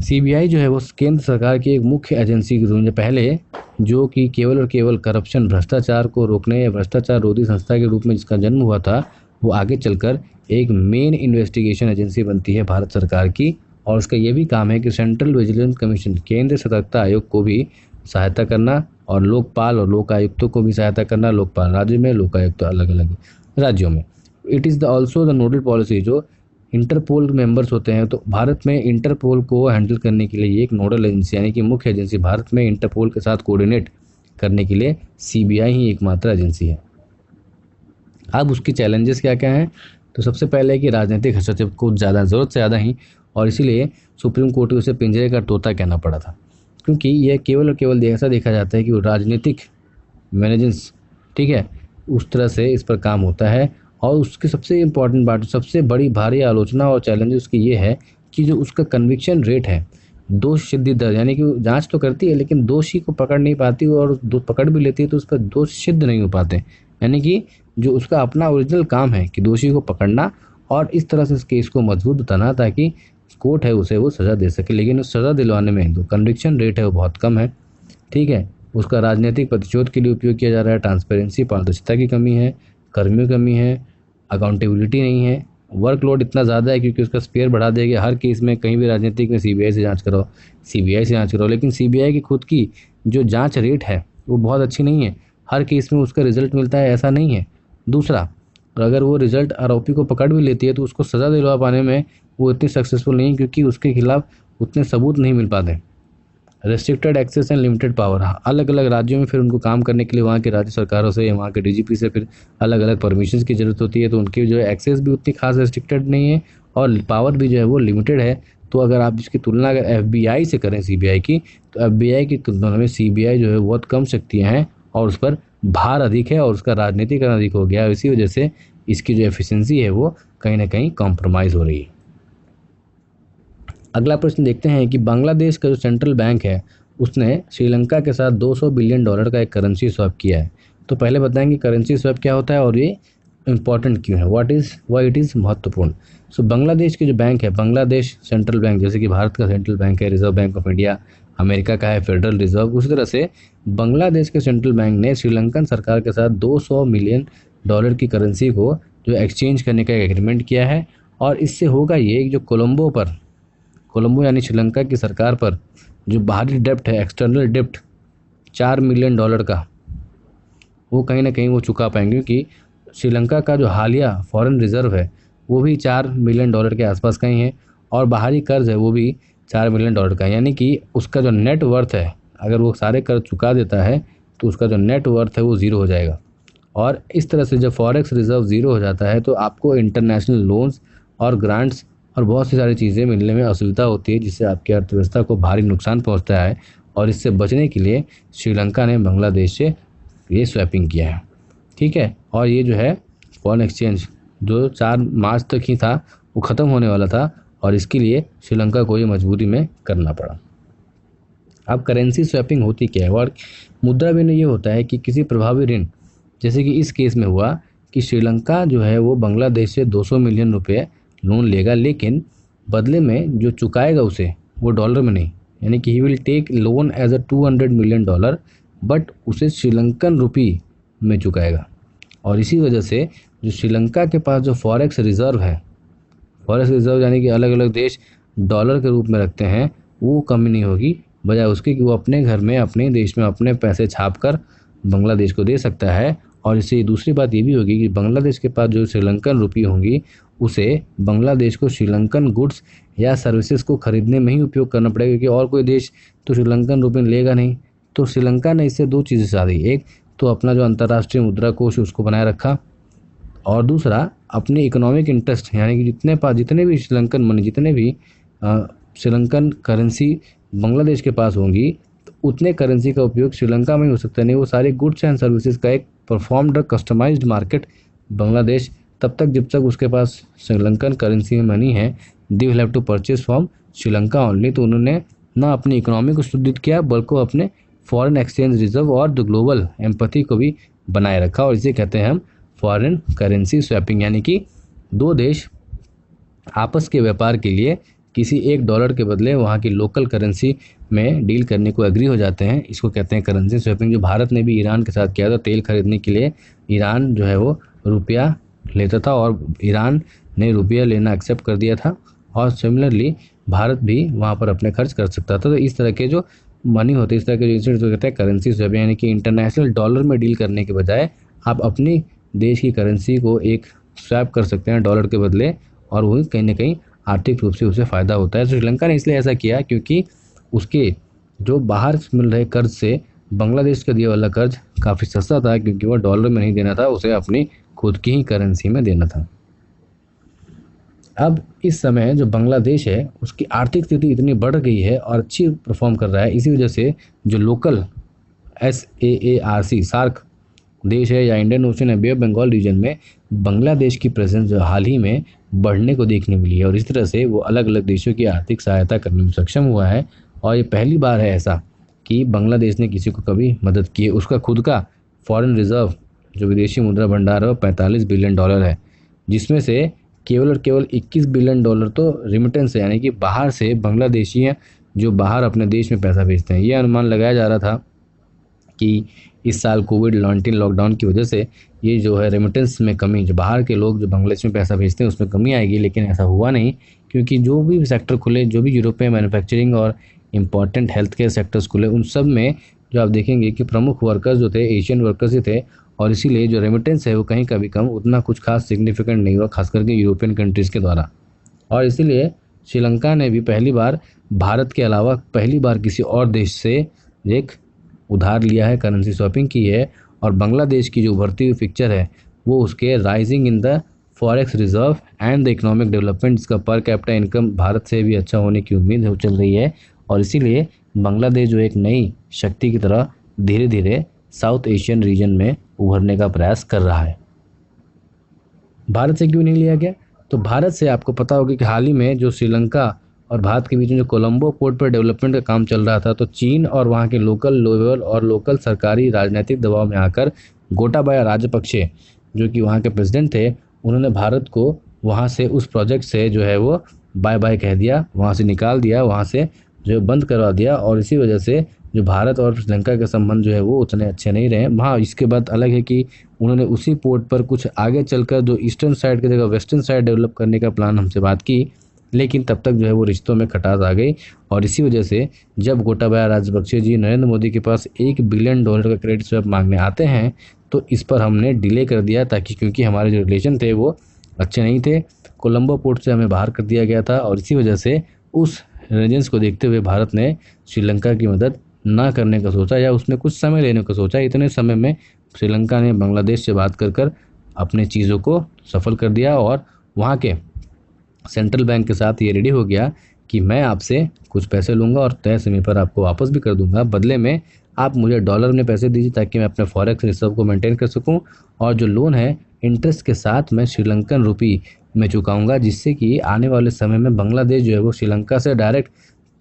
S3: CBI जो है वो केंद्र सरकार की एक मुख्य एजेंसी के रूप में पहले जो कि केवल और केवल करप्शन, भ्रष्टाचार को रोकने या भ्रष्टाचार रोधी संस्था के रूप में जिसका जन्म हुआ था, वो आगे चलकर एक मेन इन्वेस्टिगेशन एजेंसी बनती है भारत सरकार की। और उसका ये भी काम है कि सेंट्रल विजिलेंस कमीशन, केंद्रीय सतर्कता आयोग को भी सहायता करना और लोकपाल और लोक आयुक्तों को भी सहायता करना, लोकपाल राज्य में, लोकायुक्त अलग अलग राज्यों में। It is the also the nodal policy, जो इंटरपोल मेंबर्स होते हैं। तो भारत में इंटरपोल को हैंडल करने के लिए एक नोडल एजेंसी यानी कि मुख्य एजेंसी भारत में इंटरपोल के साथ कोऑर्डिनेट करने के लिए CBI ही एकमात्र एजेंसी है। अब उसकी चैलेंजेस क्या क्या हैं, तो सबसे पहले है कि राजनीतिक हस्तक्षेप को ज़्यादा, ज़रूरत से ज़्यादा ही, और इसीलिए सुप्रीम कोर्ट को उसे पिंजरे का तोता कहना पड़ा था, क्योंकि यह केवल और केवल ऐसा देखा जाता है कि वो राजनीतिक मैनेजेंस, ठीक है, उस तरह से इस पर काम होता है। और उसकी सबसे इम्पॉर्टेंट बात, सबसे बड़ी भारी आलोचना और चैलेंज उसकी ये है कि जो उसका कन्विक्शन रेट है, दोष सिद्धि दर, यानी कि जांच तो करती है लेकिन दोषी को पकड़ नहीं पाती, और पकड़ भी लेती है तो उस पर दोष सिद्ध नहीं हो पाते। यानी कि जो उसका अपना ओरिजिनल काम है कि दोषी को पकड़ना और इस तरह से इस केस को मजबूत बताना ताकि कोर्ट है उसे वो सज़ा दे सके, लेकिन उस सज़ा दिलवाने में जो कन्विक्शन रेट है वो बहुत कम है, ठीक है। उसका राजनीतिक प्रतिशोध के लिए उपयोग किया जा रहा है, ट्रांसपेरेंसी पारदर्शिता की कमी है, कर्मियों की कमी है, अकाउंटेबिलिटी नहीं है, वर्कलोड इतना ज़्यादा है क्योंकि उसका स्पेयर बढ़ा दिया गया। हर केस में कहीं भी राजनीतिक में सीबीआई से जांच कराओ, सीबीआई से जांच कराओ, लेकिन सीबीआई की खुद की जो जांच रेट है वो बहुत अच्छी नहीं है। हर केस में उसका रिजल्ट मिलता है ऐसा नहीं है। दूसरा, अगर वो रिजल्ट आरोपी को पकड़ भी लेती है तो उसको सज़ा दिलवा पाने में वो इतनी सक्सेसफुल नहीं, क्योंकि उसके खिलाफ उतने सबूत नहीं मिल पाते। Restricted access and limited power, अलग अलग राज्यों में फिर उनको काम करने के लिए वहाँ के राज्य सरकारों से या वहाँ के डीजीपी से फिर अलग अलग परमिशन की ज़रूरत होती है, तो उनकी जो है एक्सेस भी उतनी खास रेस्ट्रिक्टेड नहीं है और पावर भी जो है वो लिमिटेड है। तो अगर आप इसकी तुलना अगर एफबीआई से करें सीबीआई की, तो एफबीआई की तुलना में सीबीआई जो है बहुत कम शक्तियाँ हैं और उस पर भार अधिक है और उसका राजनीतिकरण अधिक हो गया है। इसी वजह से इसकी जो एफिशिएंसी है वो कहीं ना कहीं कॉम्प्रोमाइज़ हो रही है। अगला प्रश्न देखते हैं कि बांग्लादेश का जो सेंट्रल बैंक है उसने श्रीलंका के साथ $200 बिलियन का एक करेंसी स्वैप किया है। तो पहले बताएंगे करेंसी स्वैप क्या होता है और ये इम्पॉर्टेंट क्यों है, वाई इट इज़ महत्वपूर्ण। सो बांग्लादेश के जो बैंक है, बांग्लादेश सेंट्रल बैंक, जैसे कि भारत का सेंट्रल बैंक है reserve bank of India, America का है फेडरल रिजर्व, उसी तरह से बांग्लादेश के सेंट्रल बैंक ने श्रीलंकन सरकार के साथ $200 मिलियन की करेंसी को जो एक्सचेंज करने का एक एग्रीमेंट किया है। और इससे होगा ये जो कोलंबो यानी श्रीलंका की सरकार पर जो बाहरी डेप्ट है, एक्सटर्नल डेप्ट $4 मिलियन का, वो कहीं ना कहीं वो चुका पाएंगे, क्योंकि श्रीलंका का जो हालिया फॉरेन रिजर्व है वो भी $4 मिलियन के आसपास का ही है और बाहरी कर्ज है वो भी $4 मिलियन का है। यानी कि उसका जो नेट वर्थ है, अगर वो सारे कर्ज चुका देता है तो उसका जो नेट वर्थ है वो ज़ीरो हो जाएगा। और इस तरह से जब फॉरेक्स रिजर्व ज़ीरो हो जाता है तो आपको इंटरनेशनल लोन्स और ग्रांट्स और बहुत सी सारी चीज़ें मिलने में असुविधा होती है, जिससे आपकी अर्थव्यवस्था को भारी नुकसान पहुंचता है। और इससे बचने के लिए श्रीलंका ने बांग्लादेश से ये स्वैपिंग किया है, ठीक है। और ये जो है फॉरेन एक्सचेंज जो 4 मार्च तक ही था वो ख़त्म होने वाला था और इसके लिए श्रीलंका को ये मजबूरी में करना पड़ा। अब करेंसी स्वैपिंग होती क्या है, और मुद्रा विनिमय ये होता है कि किसी प्रभावी ऋण, जैसे कि इस केस में हुआ कि श्रीलंका जो है वो बांग्लादेश से $200 मिलियन लोन लेगा, लेकिन बदले में जो चुकाएगा उसे वो डॉलर में नहीं, यानी कि he will take loan as a $200 million, but उसे श्रीलंकन रुपी में चुकाएगा। और इसी वजह से जो श्रीलंका के पास जो फॉरेक्स रिजर्व है, फॉरेक्स रिजर्व यानी कि अलग अलग देश डॉलर के रूप में रखते हैं, वो कमी नहीं होगी, बजाय उसके कि वो अपने घर में अपने देश में अपने पैसे छाप कर बांग्लादेश को दे सकता है। और इससे दूसरी बात ये भी होगी कि बांग्लादेश के पास जो श्रीलंकन रुपी होंगी उसे बांग्लादेश को श्रीलंकन गुड्स या सर्विसेज को खरीदने में ही उपयोग करना पड़ेगा, क्योंकि और कोई देश तो श्रीलंकन रुपये लेगा नहीं। तो श्रीलंका ने इससे 2 चीज़ें साधी, एक तो अपना जो अंतर्राष्ट्रीय मुद्रा कोष उसको बनाए रखा, और दूसरा अपने इकोनॉमिक इंटरेस्ट, यानी कि जितने भी श्रीलंकन मनी, जितने भी श्रीलंकन करेंसी बांग्लादेश के पास होंगी तो उतने करेंसी का उपयोग श्रीलंका में ही हो सकता है। नहीं, वो सारे गुड्स एंड सर्विसेज का एक परफॉर्म्ड कस्टमाइज्ड मार्केट बांग्लादेश तब तक जब तक उसके पास श्रीलंकन करेंसी में मनी है, they will have to purchase from Sri Lanka only. तो उन्होंने ना अपनी इकोनॉमी को सुदृढ़ किया बल्कि अपने फॉरेन एक्सचेंज रिजर्व और द ग्लोबल एम्पैथी को भी बनाए रखा, और इसे कहते हैं हम फॉरेन करेंसी स्वैपिंग। यानी कि 2 देश आपस के व्यापार के लिए किसी एक डॉलर के बदले वहाँ की लोकल करेंसी में डील करने को एग्री हो जाते हैं, इसको कहते हैं करेंसी स्वैपिंग। जो भारत ने भी ईरान के साथ किया था, तेल खरीदने के लिए ईरान जो है वो रुपया लेता था और ईरान ने रुपया लेना एक्सेप्ट कर दिया था, और सिमिलरली भारत भी वहाँ पर अपने खर्च कर सकता था। तो इस तरह के जो मनी होते हैं, इस तरह के जो इंस्टीट्यूट कहते हैं करेंसी स्वैपिंग, यानी कि इंटरनेशनल डॉलर में डील करने के बजाय आप अपनी देश की करेंसी को एक स्वैप कर सकते हैं डॉलर के बदले, और वही कहीं ना कहीं आर्थिक रूप से उसे फ़ायदा होता है। श्रीलंका ने इसलिए ऐसा किया क्योंकि उसके जो बाहर मिल रहे कर्ज से बांग्लादेश का दिया वाला कर्ज काफ़ी सस्ता था, क्योंकि वह डॉलर में नहीं देना था, उसे अपनी खुद की ही करेंसी में देना था। अब इस समय जो बांग्लादेश है उसकी आर्थिक स्थिति इतनी बढ़ गई है और अच्छी परफॉर्म कर रहा है, इसी वजह से जो लोकल SAARC सार्क देश है या इंडियन ओशन या बे ऑफ बंगाल रीजन में बांग्लादेश की प्रेजेंस जो हाल ही में बढ़ने को देखने मिली है, और इस तरह से वो अलग अलग देशों की आर्थिक सहायता करने में सक्षम हुआ है। और ये पहली बार है ऐसा कि बांग्लादेश ने किसी को कभी मदद की है। उसका खुद का फॉरेन रिजर्व जो विदेशी मुद्रा भंडार है वो $45 बिलियन है, जिसमें से केवल और केवल $21 बिलियन तो रिमिटेंस है, यानी कि बाहर से बांग्लादेशी हैं जो बाहर अपने देश में पैसा भेजते हैं। ये अनुमान लगाया जा रहा था कि इस साल कोविड-19 लॉकडाउन की वजह से ये जो है रेमिटेंस में कमी, जो बाहर के लोग जो बांग्लादेश में पैसा भेजते हैं उसमें कमी आएगी, लेकिन ऐसा हुआ नहीं, क्योंकि जो भी सेक्टर खुले, जो भी यूरोप में मैन्युफैक्चरिंग और इम्पॉर्टेंट हेल्थ केयर सेक्टर्स खुले, उन सब में जो आप देखेंगे कि प्रमुख वर्कर्स जो थे एशियन वर्कर्स ही थे, और इसीलिए जो रेमिटेंस है वो कहीं का भी कम, उतना कुछ खास सिग्निफिकेंट नहीं हुआ, खास करके यूरोपियन कंट्रीज़ के द्वारा। और इसीलिए श्रीलंका ने भी पहली बार भारत के अलावा पहली बार किसी और देश से एक उधार लिया है, करेंसी स्वैपिंग की है, और बांग्लादेश की जो उभरती हुई पिक्चर है वो उसके rising in the forex reserve and the economic development, जिसका पर कैपिटा इनकम भारत से भी अच्छा होने की उम्मीद हो चल रही है, और इसीलिए बांग्लादेश जो एक नई शक्ति की तरह धीरे धीरे साउथ एशियन रीजन में उभरने का प्रयास कर रहा है। भारत से क्यों नहीं लिया गया? तो भारत से आपको पता होगा कि हाल ही में जो श्रीलंका और भारत के बीच में जो कोलंबो पोर्ट पर डेवलपमेंट का काम चल रहा था, तो चीन और वहाँ के लोकल लेवल और लोकल सरकारी राजनीतिक दबाव में आकर गोटाबाया राजपक्षे जो कि वहाँ के प्रेसिडेंट थे, उन्होंने भारत को वहाँ से उस प्रोजेक्ट से जो है वो बाय बाय कह दिया, वहाँ से निकाल दिया, वहाँ से जो है बंद करवा दिया, और इसी वजह से जो भारत और श्रीलंका के संबंध जो है वो उतने अच्छे नहीं रहे। हाँ, इसके बाद अलग है कि उन्होंने उसी पोर्ट पर कुछ आगे चलकर जो ईस्टर्न साइड की जगह वेस्टर्न साइड डेवलप करने का प्लान हमसे बात की, लेकिन तब तक जो है वो रिश्तों में खटास आ गई, और इसी वजह से जब गोटाबाया राजपक्षे जी नरेंद्र मोदी के पास $1 बिलियन का क्रेडिट स्वैप मांगने आते हैं, तो इस पर हमने डिले कर दिया, ताकि क्योंकि हमारे जो रिलेशन थे वो अच्छे नहीं थे, कोलंबो पोर्ट से हमें बाहर कर दिया गया था, और इसी वजह से उस रीजन्स को देखते हुए भारत ने श्रीलंका की मदद ना करने का सोचा, या उसने कुछ समय लेने का सोचा। इतने समय में श्रीलंका ने बांग्लादेश से बात कर अपने चीज़ों को सफल कर दिया, और वहाँ के सेंट्रल बैंक के साथ ये रेडी हो गया कि मैं आपसे कुछ पैसे लूँगा और तय समय पर आपको वापस भी कर दूँगा, बदले में आप मुझे डॉलर में पैसे दीजिए ताकि मैं अपने फॉरेक्स रिजर्व को मेंटेन कर सकूँ, और जो लोन है इंटरेस्ट के साथ मैं श्रीलंकन रुपी में चुकाऊँगा, जिससे कि आने वाले समय में बांग्लादेश जो है वो श्रीलंका से डायरेक्ट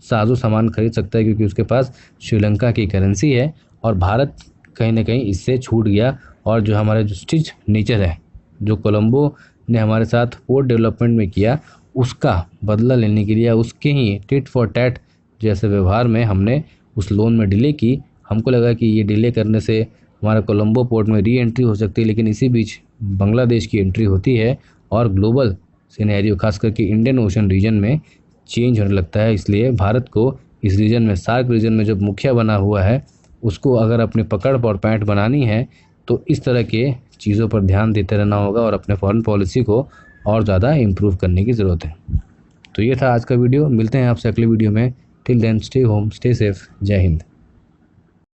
S3: साजो सामान खरीद सकता है, क्योंकि उसके पास श्रीलंका की करेंसी है, और भारत कहीं ना कहीं इससे छूट गया। और जो हमारे जो स्टिच नेचर है जो कोलंबो ने हमारे साथ पोर्ट डेवलपमेंट में किया, उसका बदला लेने के लिए, उसके ही टिट फॉर टैट जैसे व्यवहार में हमने उस लोन में डिले की। हमको लगा कि ये डिले करने से हमारा कोलंबो पोर्ट में री एंट्री हो सकती है, लेकिन इसी बीच बांग्लादेश की एंट्री होती है, और ग्लोबल सिनेरियो खास करके इंडियन ओशन रीजन में चेंज होने लगता है। इसलिए भारत को इस रीजन में, सार्क रीजन में जो मुखिया बना हुआ है, उसको अगर अपनी पकड़ और पैंट बनानी है तो इस तरह के चीज़ों पर ध्यान देते रहना होगा, और अपने फॉरेन पॉलिसी को और ज़्यादा इम्प्रूव करने की ज़रूरत है। तो ये था आज का वीडियो, मिलते हैं आपसे अगले वीडियो में। Till then stay home, stay safe, जय हिंद।